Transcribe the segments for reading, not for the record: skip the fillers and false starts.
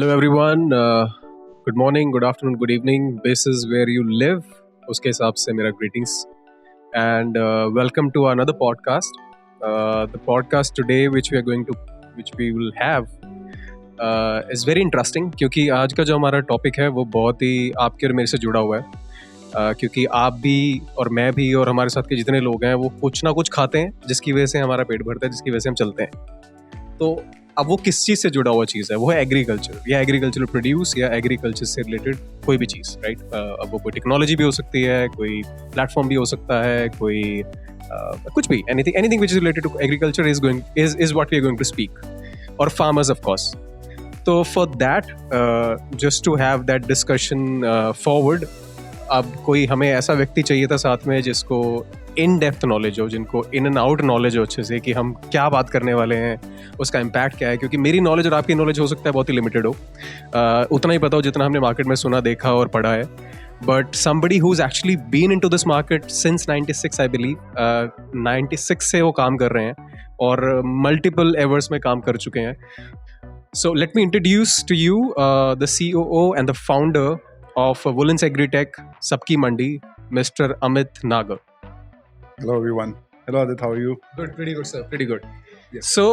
Hello everyone. Good morning, good afternoon, good evening. This is where you live. उसके हिसाब से मेरा greetings and welcome to another podcast. The podcast today which we will have is very interesting क्योंकि आज का जो हमारा topic है वो बहुत ही आपके और मेरे से जुड़ा हुआ है क्योंकि आप भी और मैं भी और हमारे साथ के जितने लोग हैं वो कुछ ना कुछ खाते हैं जिसकी वजह से हमारा पेट भरता है, जिसकी वजह से हम चलते हैं. तो अब वो किस चीज़ से जुड़ा हुआ चीज़ है, वो है एग्रीकल्चर या एग्रीकल्चरल प्रोड्यूस या एग्रीकल्चर से रिलेटेड कोई भी चीज़, राइट. अब वो कोई टेक्नोलॉजी भी हो सकती है, कोई प्लेटफॉर्म भी हो सकता है, कोई कुछ भी, anything which is related to agriculture is what we are going to speak, और फार्मर्स ऑफ कोर्स. तो for that, just to have that discussion forward, अब कोई हमें ऐसा व्यक्ति चाहिए था साथ में जिसको इन डेप्थ नॉलेज हो, जिनको इन एंड आउट नॉलेज हो अच्छे से कि हम क्या बात करने वाले हैं, उसका इम्पैक्ट क्या है. क्योंकि मेरी नॉलेज और आपकी नॉलेज हो सकता है बहुत ही लिमिटेड हो, उतना ही पता हो जितना हमने मार्केट में सुना, देखा और पढ़ा है. But somebody who is actually been into this market since 96, I believe 96 से वो काम कर रहे हैं और मल्टीपल एवर्स में काम कर चुके हैं. So let me introduce to you the COO and the founder of Woolens Agritech, Sabki Mandi, Mr. Amit Nagar. Hello everyone. Hello Adit, how are you? Good, pretty good sir, pretty good. Yes. So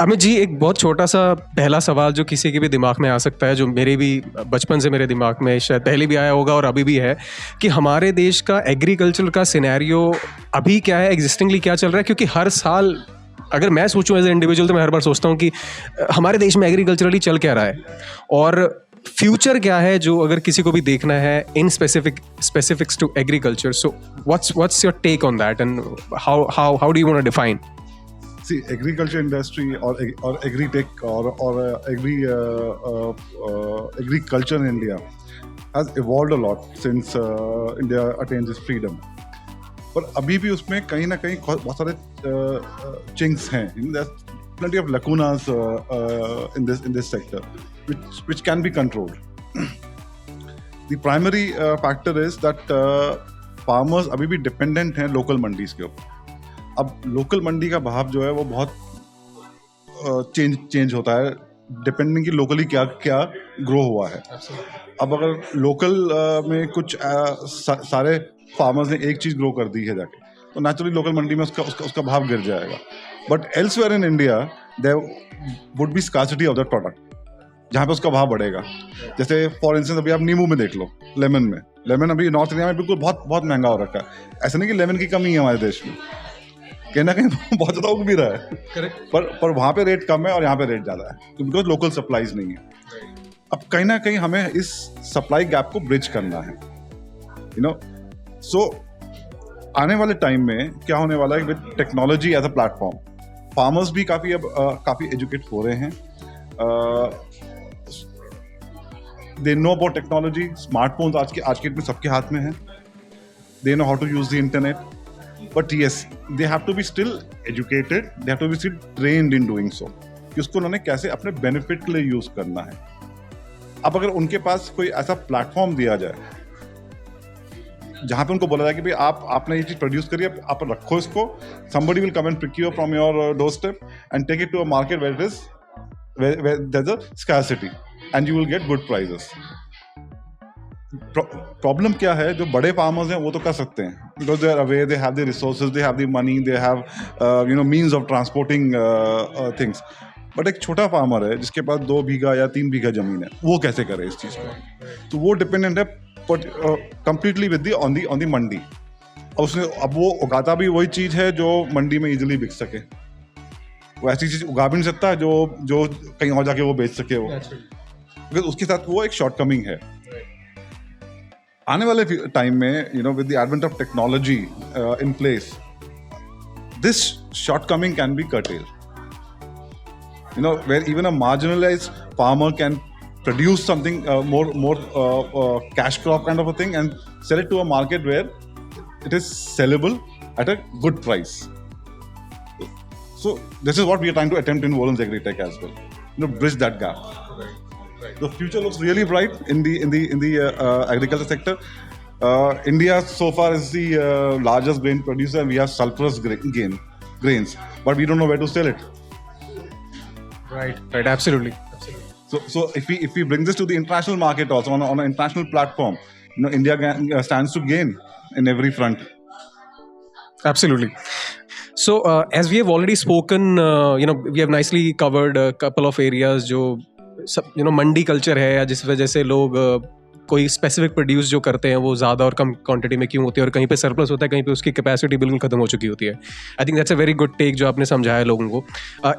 Amit ji, एक बहुत छोटा सा पहला सवाल जो किसी के भी दिमाग में आ सकता है, जो मेरे भी बचपन से मेरे दिमाग में शायद पहले भी आया होगा और अभी भी है, कि हमारे देश का एग्रीकल्चर का सिनेरियो अभी क्या है, एग्जिस्टिंगली क्या चल रहा है. क्योंकि हर साल अगर मैं सोचूं एज ए इंडिविजुअल तो मैं हर बार सोचता हूं कि हमारे देश में एग्रीकल्चरली चल क्या रहा है और फ्यूचर क्या है, जो अगर किसी को भी देखना है in specifics to agriculture. So what's your take on that and how do you want to define? See, agriculture industry or agri-tech or agriculture in India has evolved a lot since India attained its freedom. पर अभी भी उसमें कहीं ना कहीं बहुत सारे chinks हैं. There's plenty of lacunas in this sector, which can be controlled. The primary factor is that farmers अभी भी dependent हैं local मंडीज के ऊपर. अब लोकल मंडी का भाव जो है वो बहुत चेंज होता है डिपेंडिंग कि लोकली क्या क्या ग्रो हुआ है. अब अगर लोकल में कुछ सारे फार्मर्स ने एक चीज़ ग्रो कर दी है जाके, तो नेचुरली लोकल मंडी में उसका भाव गिर जाएगा. But elsewhere in India there would be scarcity of that product जहाँ पे उसका भाव बढ़ेगा. जैसे फॉर इंस्टेंस अभी आप नींबू में देख लो, लेमन अभी नॉर्थ इंडिया में बिल्कुल बहुत महंगा हो रखा है. ऐसा नहीं कि लेमन की कमी है हमारे देश में, कहीं ना कहीं बहुत ज़्यादा उग भी रहा है. करेक्ट. पर वहाँ पे रेट कम है और यहाँ पे रेट ज़्यादा है, तो बिकॉज लोकल सप्लाईज नहीं है. अब कहीं ना कहीं हमें इस सप्लाई गैप को ब्रिज करना है, यू नो. सो आने वाले टाइम में क्या होने वाला है, with technology as a platform, farmers भी काफ़ी एजुकेट हो रहे हैं. They know about technology. Smartphones आज के डेट में सबके हाथ में है. They know how to use the internet. But yes, they have to be still educated, they have to be still trained in doing so, कि उसको उन्होंने कैसे अपने बेनिफिट के लिए यूज करना है. अब अगर उनके पास कोई ऐसा प्लेटफॉर्म दिया जाए जहाँ पे उनको बोला जाए कि भाई आपने ये चीज़ प्रोड्यूस करी, आप रखो इसको, somebody will come and pick you up from your doorstep and take it to a market where there's a scarcity and you will get good prices. Problem क्या है, जो बड़े फार्मर्स हैं वो तो कर सकते हैं because they are aware, they have the resources, they have the money, they have means of transporting things. But एक छोटा फार्मर है जिसके पास 2 बीघा या 3 बीघा जमीन है, वो कैसे करे इस चीज़ को? तो वो डिपेंडेंट है कंप्लीटली विद ऑन दी मंडी. अब वो उगाता भी वही चीज़ है जो मंडी में इजीली बिक सके. वो ऐसी चीज़ उगा भी नहीं सकता जो कहीं और जाके वो बेच सके वो, बिकॉज उसके साथ वो एक शॉर्ट कमिंग है. आने वाले टाइम में with the advent of technology in place, this shortcoming can be curtailed. Where even a marginalized farmer can produce something more cash crop kind of a thing and sell it to a market where it is sellable at a good price. So this is what we are trying to attempt in Woolens Agritech as well. Bridge that gap. Right. The future looks really bright in the agriculture sector. India so far is the largest grain producer, and we have sulfurous grains, but we don't know where to sell it. Right, absolutely. So if we bring this to the international market also on an international platform, India stands to gain in every front. Absolutely. So, as we have already spoken, we have nicely covered a couple of areas जो मंडी culture है या जिस वजह से लोग कोई specific produce जो करते हैं वो ज़्यादा और कम क्वांटिटी में क्यों होती है और कहीं पे सरप्लस होता है, कहीं पे उसकी कैपेसिटी बिल्कुल खत्म हो चुकी होती है. I think that's a very good take जो आपने समझाया लोगों को.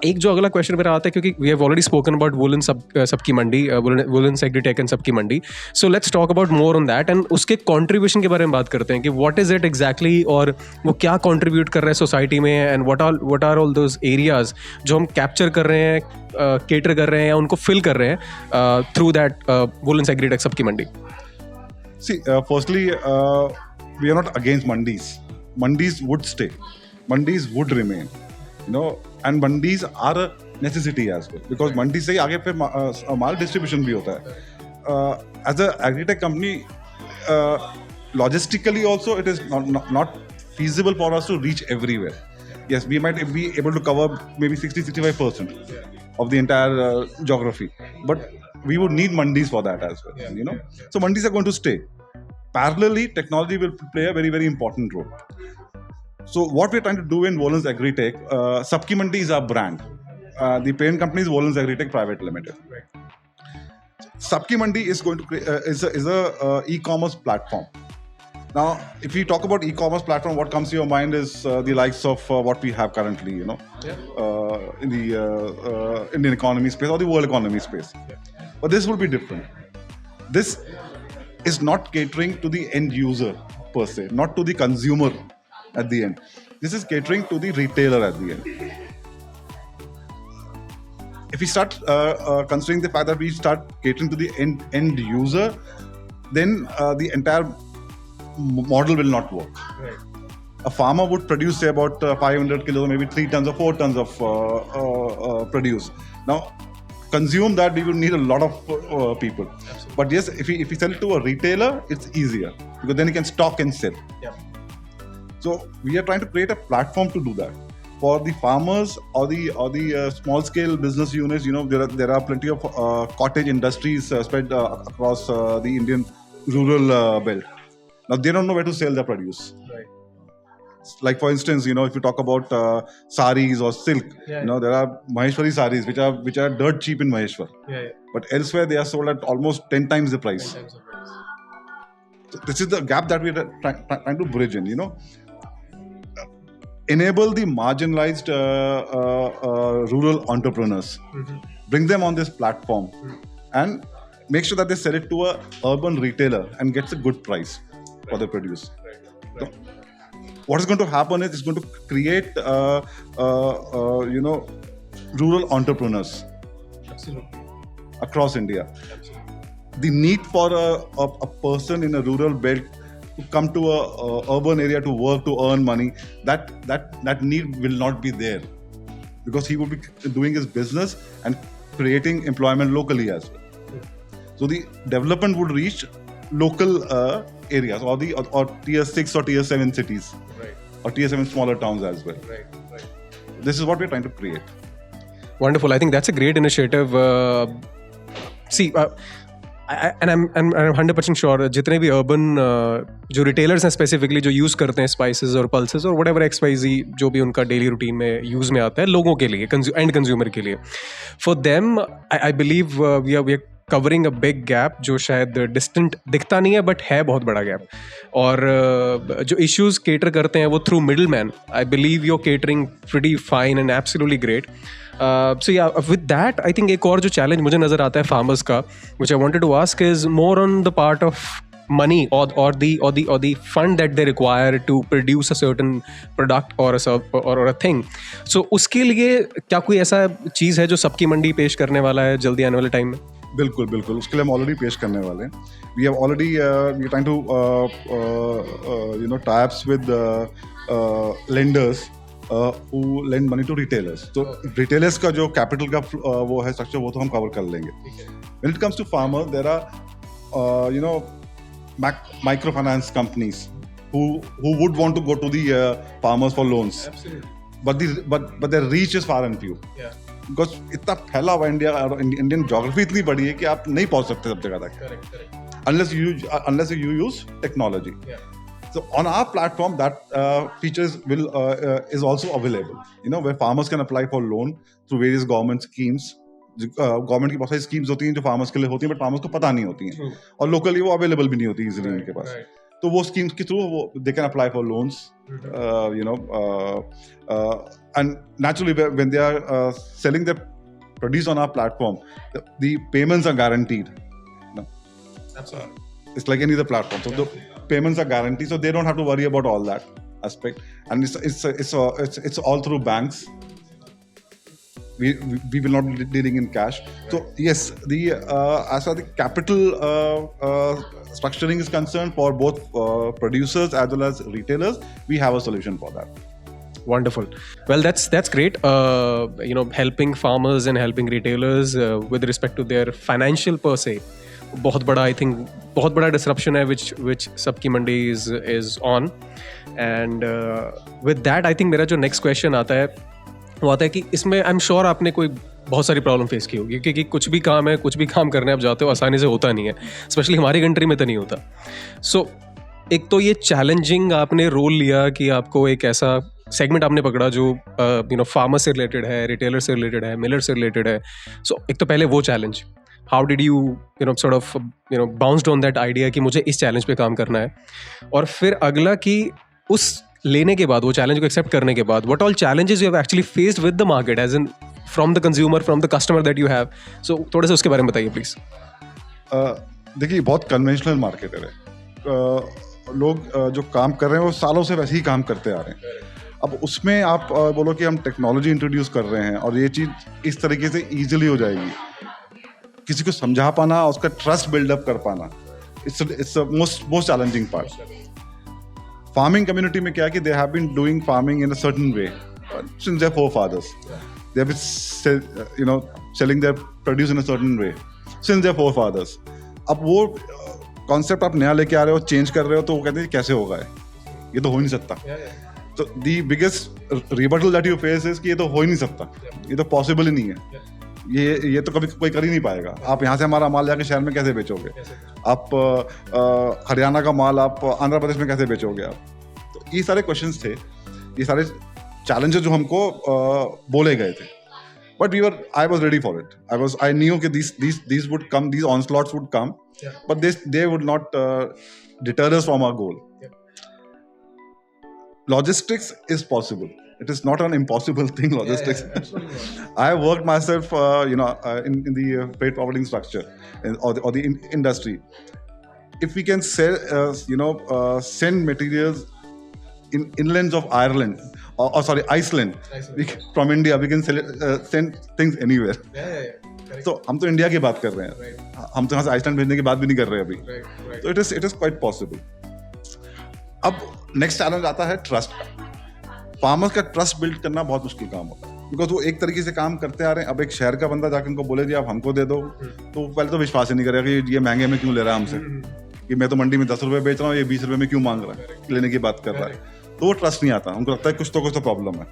एक जो अगला क्वेश्चन मेरा आता है, क्योंकि we have already spoken about woollen सबकी मंडी, वुलन सेग्रीटेक एंड सबकी मंडी. So let's talk about more on that and उसके कॉन्ट्रीब्यूशन के बारे में बात करते हैं कि व्हाट इज इट एग्जैक्टली और वो क्या कॉन्ट्रीब्यूट कर रहा है सोसाइटी में and what are all those areas जो हम कैप्चर कर रहे हैं, केटर कर रहे हैं या उनको फिल कर रहे हैं थ्रू दैट वुलन सेग्रीटेक सबकी मंडी. See, firstly, we are not against mandis. Mandis would stay. Mandis would remain. And mandis are a necessity as well, because mandi से ही आगे फिर माल distribution भी होता है. As a agri-tech company, logistically also it is not feasible for us to reach everywhere. Yes, we might be able to cover maybe 60-65% of the entire geography, but we would need mandis for that as well. So mandis are going to stay. Parallelly, technology will play a very, very important role. So what we're trying to do in Woolens Agritech, Sabki Mandi is our brand. The parent company is Woolens Agritech Private Limited. Sabki Mandi is going to is a e-commerce platform. Now, if we talk about e-commerce platform, what comes to your mind is the likes of what we have currently, in the Indian economy space or the world economy space. But this will be different. This is not catering to the end user per se, not to the consumer at the end. This is catering to the retailer at the end. If we start considering the fact that we start catering to the end user, then the entire model will not work. Right. A farmer would produce say about 500 kilos, maybe 3 tons or 4 tons of produce. Now, consume that we will need a lot of people. Absolutely. But yes, if we sell it to a retailer, it's easier because then he can stock and sell. Yeah. So we are trying to create a platform to do that for the farmers or the small scale business units. There are plenty of cottage industries spread across the Indian rural belt. Now they don't know where to sell their produce. Right. Like for instance, if you talk about saris or silk, there are Maheshwari saris which are dirt cheap in Maheshwar. Yeah. But elsewhere they are sold at almost 10 times the price. 10 times the price. So this is the gap that we are trying to bridge in. Enable the marginalized rural entrepreneurs. Mm-hmm. Bring them on this platform and make sure that they sell it to a urban retailer and gets a good price for their produce. Right. So, what is going to happen is it's going to create, rural entrepreneurs. Absolutely. Across India. Absolutely. The need for a person in a rural belt to come to a urban area to work, to earn money, that need will not be there, because he will be doing his business and creating employment locally as well. So the development would reach local areas or tier 6 or tier 7 cities. Right. Or tier 7 smaller towns as well. Right. This is what we're trying to create. Wonderful. I think that's a great initiative. And I'm 100% sure जितने भी urban जो retailers हैं specifically जो use करते हैं spices और pulses और whatever XYZ जो भी उनका daily routine में use में आता है लोगों के लिए end consumer के लिए, for them I believe we are covering a big gap जो शायद डिस्टेंट दिखता नहीं है बट है बहुत बड़ा गैप. और जो इश्यूज केटर करते हैं वो through middle man. I believe your catering pretty fine and absolutely great. So yeah with that I think एक और जो चैलेंज मुझे नज़र आता है फार्मर्स का, which I wanted to ask, is more on the part of money or the fund that they require to produce a certain product or a thing. So उसके लिए क्या कोई ऐसा चीज़ है जो सबकी मंडी पेश करने वाला है जल्दी आने वाले टाइम में? बिल्कुल उसके लिए हम ऑलरेडी पेश करने वाले हैं. We have already we trying to types with lenders who lend money to retailers. So retailers का जो capital का वो है structure वो तो हम cover कर लेंगे. When it comes to farmer, there are microfinance companies who would want to go to the farmers for loans. Absolutely. But their reach is far and few. Yeah. Because इतना फैला हुआ India और Indian geography इतनी बड़ी है कि आप नहीं पहुंच सकते सब जगह तक unless you use technology. So on our platform, that features is also available. Where farmers can apply for loan through various government schemes. Government की बहुत सारी स्कीम्स होती हैं जो फार्मर्स के लिए होती हैं, बट फार्मर्स को पता नहीं होती हैं, और लोकली वो अवेलेबल भी नहीं होती इजीली उनके पास. तो वो स्कीम्स के थ्रू वो they can apply for loans, and naturally when they are selling their produce on our platform, the payments are guaranteed. It's like any other platform, so the payments are guaranteed, so they don't have to worry about all that aspect, and it's all through banks. We will not be dealing in cash. So yes, the as far as the capital structuring is concerned, for both producers as well as retailers, we have a solution for that. Wonderful. Well, that's great. Helping farmers and helping retailers with respect to their financial per se. बहुत बड़ा disruption है which सबकी मंडी is on. And with that, I think मेरा जो next question आता है वो आता है कि इसमें आई एम श्योर आपने कोई बहुत सारी प्रॉब्लम फेस की होगी, क्योंकि कुछ भी काम करने आप जाते हो आसानी से होता नहीं है, स्पेशली हमारी कंट्री में तो नहीं होता. सो एक तो ये चैलेंजिंग आपने रोल लिया कि आपको एक ऐसा सेगमेंट आपने पकड़ा जो फार्मर से रिलेटेड है, रिटेलर से रिलेटेड है, मिलर से रिलेटेड है. सो एक तो पहले वो challenge, how did you sort of bounced on that idea कि मुझे इस चैलेंज पे काम करना है, और फिर अगला कि उस लेने के बाद, वो चैलेंज को एक्सेप्ट करने के बाद, what all challenges you have actually faced with the market, as in from the consumer, from the customer that you have. So थोड़े से उसके बारे में बताइए प्लीज. देखिए, बहुत कन्वेंशनल मार्केट है. लोग जो काम कर रहे हैं वो सालों से वैसे ही काम करते आ रहे हैं. अब उसमें आप बोलो कि हम टेक्नोलॉजी इंट्रोड्यूस कर रहे हैं और ये चीज इस तरीके से ईजिली हो जाएगी, किसी को समझा पाना, उसका ट्रस्ट बिल्डअप कर पाना, it's most challenging part. Farming community में क्या है कि they have been doing farming in a certain way since their forefathers. They have been selling their produce in a certain way since their forefathers. अब वो concept आप नया लेके आ रहे हो, चेंज कर रहे हो, तो वो कहते हैं कैसे होगा, ये तो हो ही नहीं सकता. तो the biggest rebuttal that you face is कि ये तो हो ही नहीं सकता, ये तो पॉसिबल ही नहीं है, ये तो कभी कोई कर ही नहीं पाएगा. आप यहाँ से हमारा माल जाके शहर में कैसे बेचोगे, आप हरियाणा का माल आप आंध्र प्रदेश में कैसे बेचोगे आप. तो ये सारे क्वेश्चंस थे, ये सारे चैलेंजेस जो हमको बोले गए थे, but I was ready for it. I knew that these would come, these onslaughts would come, but they would not deter us from our goal. Logistics is possible. It is not an impossible thing, logistics. I worked myself, in the freight forwarding structure or the industry. If we can send materials in inlands of Ireland, Iceland, from India, we can send things anywhere. So हम तो India की बात कर रहे हैं, हम तो यहाँ से आइसलैंड भेजने की बात भी नहीं कर रहे अभी. तो इट इज क्वाइट पॉसिबल. अब नेक्स्ट चैलेंज आता है ट्रस्ट का. फार्मर्स का ट्रस्ट बिल्ड करना बहुत मुश्किल काम होता है, बिकॉज वो एक तरीके से काम करते आ रहे हैं. अब एक शहर का बंदा जाकर उनको बोले जी आप हमको दे दो, तो पहले तो विश्वास ही नहीं करेगा कि ये महंगे में क्यों ले रहा है हमसे, कि मैं तो मंडी में 10 रुपए बेच रहा हूँ, ये 20 रुपए में क्यों मांग रहा है, लेने की बात कर रहा है. तो वो ट्रस्ट नहीं आता, उनको लगता है कुछ तो प्रॉब्लम है.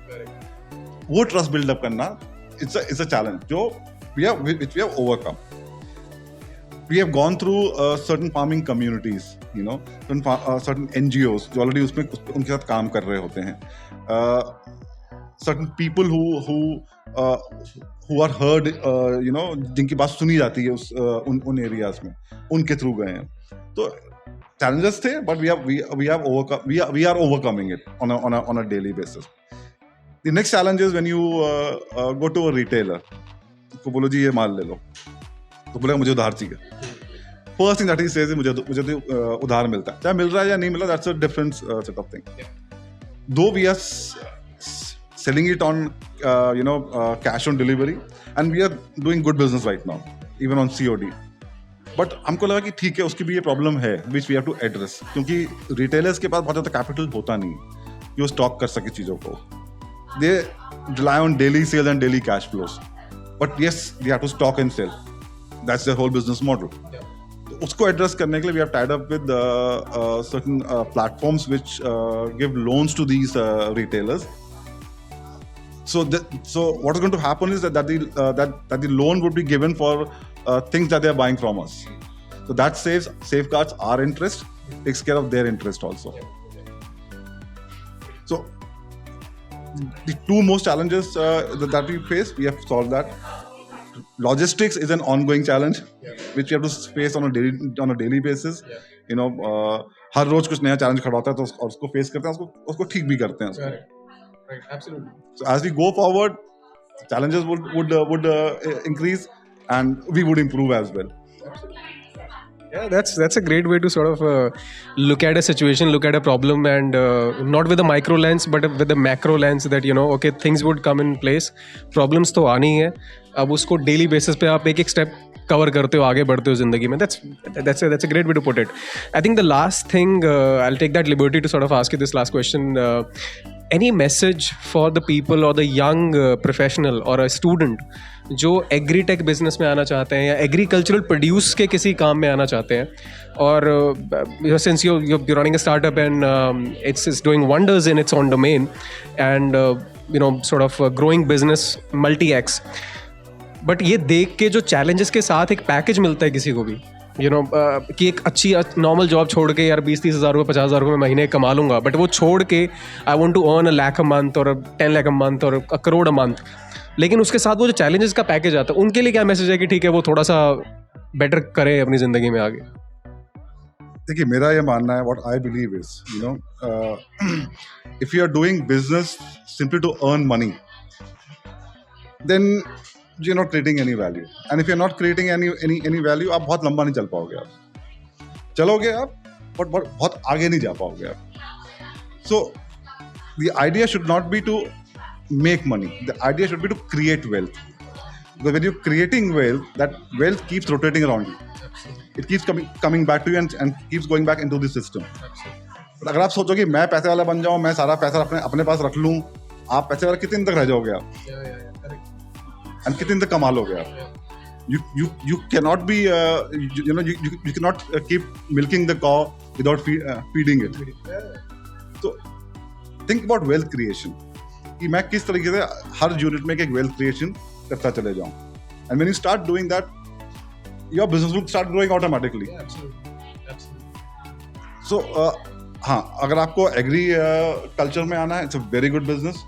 वो ट्रस्ट बिल्डअप करना इट्स अ चैलेंज जो we have overcome. We have gone through certain farming communities, certain NGOs जो already उसमें उनके साथ काम कर रहे होते हैं. Certain people who are heard, जिनकी बात सुनी जाती है उन एरियाज में, उनके थ्रू गए हैं. तो challenges थे, but we are overcoming it on a daily basis. The next challenge is when you go to a retailer, को बोलो जी ये माल ले लो, तो बोलेगा मुझे उधार चाहिए. First thing that he says मुझे तो उधार मिलता है, चाहे मिल रहा है या नहीं मिल रहा, that's a different set of thing. Though we are selling it on cash on delivery and we are doing good business right now even on COD. But हमको लगा कि ठीक है, उसकी भी ये प्रॉब्लम है which we have to address, क्योंकि रिटेलर्स के पास बहुत ज़्यादा कैपिटल होता नहीं कि वो स्टॉक कर सके चीज़ों को. They rely on daily sales and daily cash flows. But yes, they have to stock and sell. That's their whole business model. तो उसको एड्रेस करने के लिए we have tied up with certain platforms which give loans to these retailers. So what is going to happen is that the loan would be given for things that they are buying from us. So that safeguards our interest, takes care of their interest also. So the two most challenges that we face, we have solved that. Logistics is an ongoing challenge, which we have to face on a daily basis. You know, हर रोज कुछ नया challenge खड़ा होता है, तो उसको face करते हैं, उसको ठीक भी करते हैं उसको. Right, absolutely. So as we go forward, challenges would increase, and we would improve as well. Yeah, that's a great way to sort of look at a situation, look at a problem, and not with a micro lens, but with a macro lens that, you know, okay, things would come in place. Problems तो आनी ही है. अब उसको daily basis पे आप एक step cover करते हो, आगे बढ़ते हो जिंदगी में. That's a great way to put it. I think the last thing, I'll take that liberty to sort of ask you this last question. Any message for the people or the young professional or a student जो agritech business में आना चाहते हैं या agricultural produce के किसी काम में आना चाहते हैं, और since you running a startup and it's doing wonders in its own domain and you know sort of growing business multi-x, but ये देख के जो चैलेंजेस के साथ एक पैकेज मिलता है किसी को भी, यू नो कि एक अच्छी नॉर्मल जॉब छोड़ के यार 20-30 हज़ार रुपये 50 हज़ार रुपये महीने कमा लूँगा, बट वो छोड़ के I want to earn 1 lakh a month और 10 लाख अ मंथ और 1 करोड़ अ मंथ, लेकिन उसके साथ वो जो चैलेंजेस का पैकेज आता है, उनके लिए क्या मैसेज है कि ठीक है वो थोड़ा सा बेटर करे अपनी ज़िंदगी में आगे? देखिए, मेरा ये मानना है, what I believe is, you know, if you are doing business simply to earn money, then you're not creating any value. And if you're not creating any value, आप बहुत लंबा नहीं चल पाओगे. आप चलोगे आप, but बहुत आगे नहीं जा पाओगे आप. So the idea should not be to make money. The idea should be to create wealth. Because when you're creating wealth, that wealth keeps rotating around you. It keeps coming back to you and keeps going back into the system. But अगर आप सोचो कि मैं पैसे वाला बन जाऊं, मैं सारा पैसा अपने पास रख लूं, आप पैसे वाला कितने दिन तक रह जाओगे आप? And कितने दिन तक कमा लोगे आप? You cannot be you cannot keep milking the cow without feeding it. So think about wealth creation. कि मैं किस तरीके से हर यूनिट में एक वेल्थ क्रिएशन करता चले जाऊं. And when you start doing that, your business will start growing automatically. So हाँ, अगर आपको एग्री कल्चर में आना है, it's a very good business,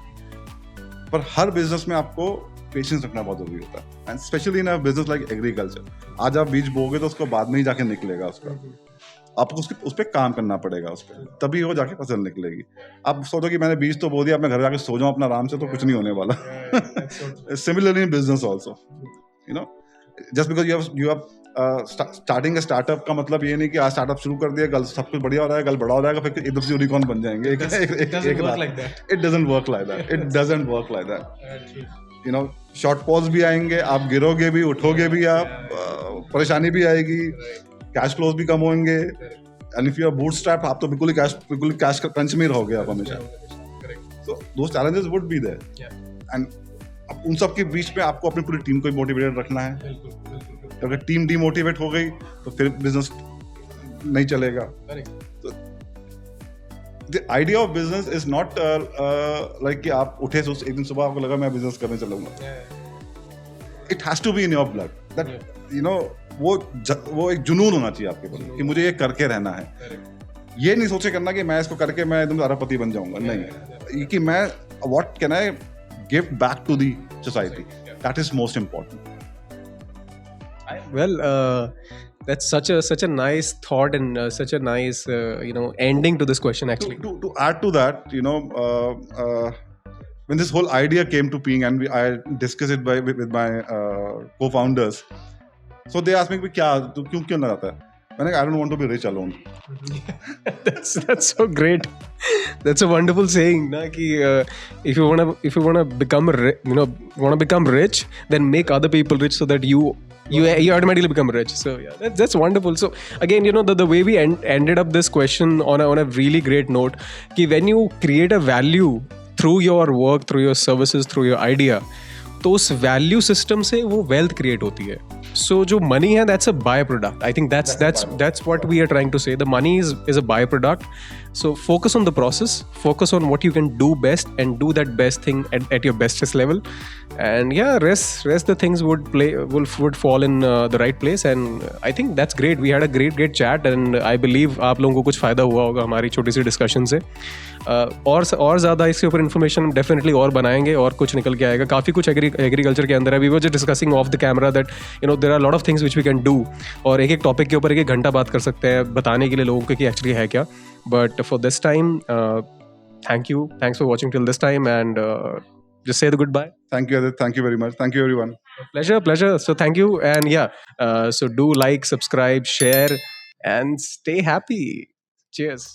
पर हर बिजनेस में आपको पेशेंस रखना बहुत जरूरी होता है, and specially in a business like agriculture. आज आप बीज बोगे तो उसको बाद में ही जाके निकलेगा उसका. आपको उस पर काम करना पड़ेगा, उस पर तभी वो जाके फसल निकलेगी. आप सोचो कि मैंने बीज तो बो दिया, अपने घर जाके सो जाऊं अपना आराम से, तो कुछ नहीं होने वाला. Similarly in business also, you know, just because you have starting a startup का मतलब ये नहीं कि आज स्टार्टअप शुरू कर दिया, कल सब कुछ बढ़िया हो रहा है, कल बड़ा हो जाएगा, फिर एकदम से यूनिकॉर्न बन जाएंगे. It doesn't work like that. It doesn't work like that. You no, shortfalls भी आएंगे, आप गिरोगे भी, उठोगे भी, आप परेशानी भी आएगी, कैश फ्लोज भी कम होंगे. And if you are bootstrapped, आप तो बिल्कुल कैश क्रंच में रहोगे आप हमेशा. So those challenges would be there, and अब उन सब के बीच में आपको अपनी पूरी टीम को मोटिवेटेड रखना है. अगर टीम डीमोटिवेट हो गई तो फिर बिजनेस नहीं चलेगा. The idea of business is not like कि आप उठे तो एक दिन सुबह आपको लगा मैं बिजनेस करने चलूंगा. It has to be in your blood, that you know, वो एक जुनून होना चाहिए आपके पास कि मुझे ये करके रहना है. ये नहीं सोचे करना कि मैं इसको करके मैं एकदम अरबपति बन जाऊंगा. नहीं, कि मैं what can I give back to the society, that is most important. Well, that's such a nice thought and such a nice ending to this question actually. To add to that, you know, when this whole idea came to being and I discussed it with my co-founders, so they asked me कि क्या तू क्यों ना जाता है? मैंने कहा I don't want to be rich alone. That's so great. That's a wonderful saying, ना कि if you wanna become rich, then make other people rich so that you automatically become rich. So yeah, that's wonderful. So again, you know, the way we ended up this question on a really great note, कि when you create a value through your work, through your services, through your idea, तो उस value system से वो wealth create होती है. So जो money है, that's a byproduct. I think that's what we are trying to say. The money is a byproduct. So focus on the process, focus on what you can do best, and do that best thing at your bestest level. And yeah, rest the things would fall in the right place. And I think that's great. We had a great chat, and I believe आप लोगों को कुछ फायदा हुआ होगा हमारी छोटी सी discussion से. और ज़्यादा इसके ऊपर इन्फॉर्मेशन डेफिनेटली और बनाएंगे और कुछ निकल के आएगा. काफ़ी कुछ एग्रीकल्चर के अंदर है. We were just discussing off the camera that there are lot of things which we can do. और एक टॉपिक के ऊपर एक घंटा बात कर सकते हैं बताने के लिए लोगों को कि एक्चुअली है क्या. But for this time, thanks for watching till this time, and just say the goodbye. Thank you, Adit. Thank you very much. Thank you, everyone. Pleasure. So thank you, and yeah, so do like, subscribe, share, and stay happy. Cheers.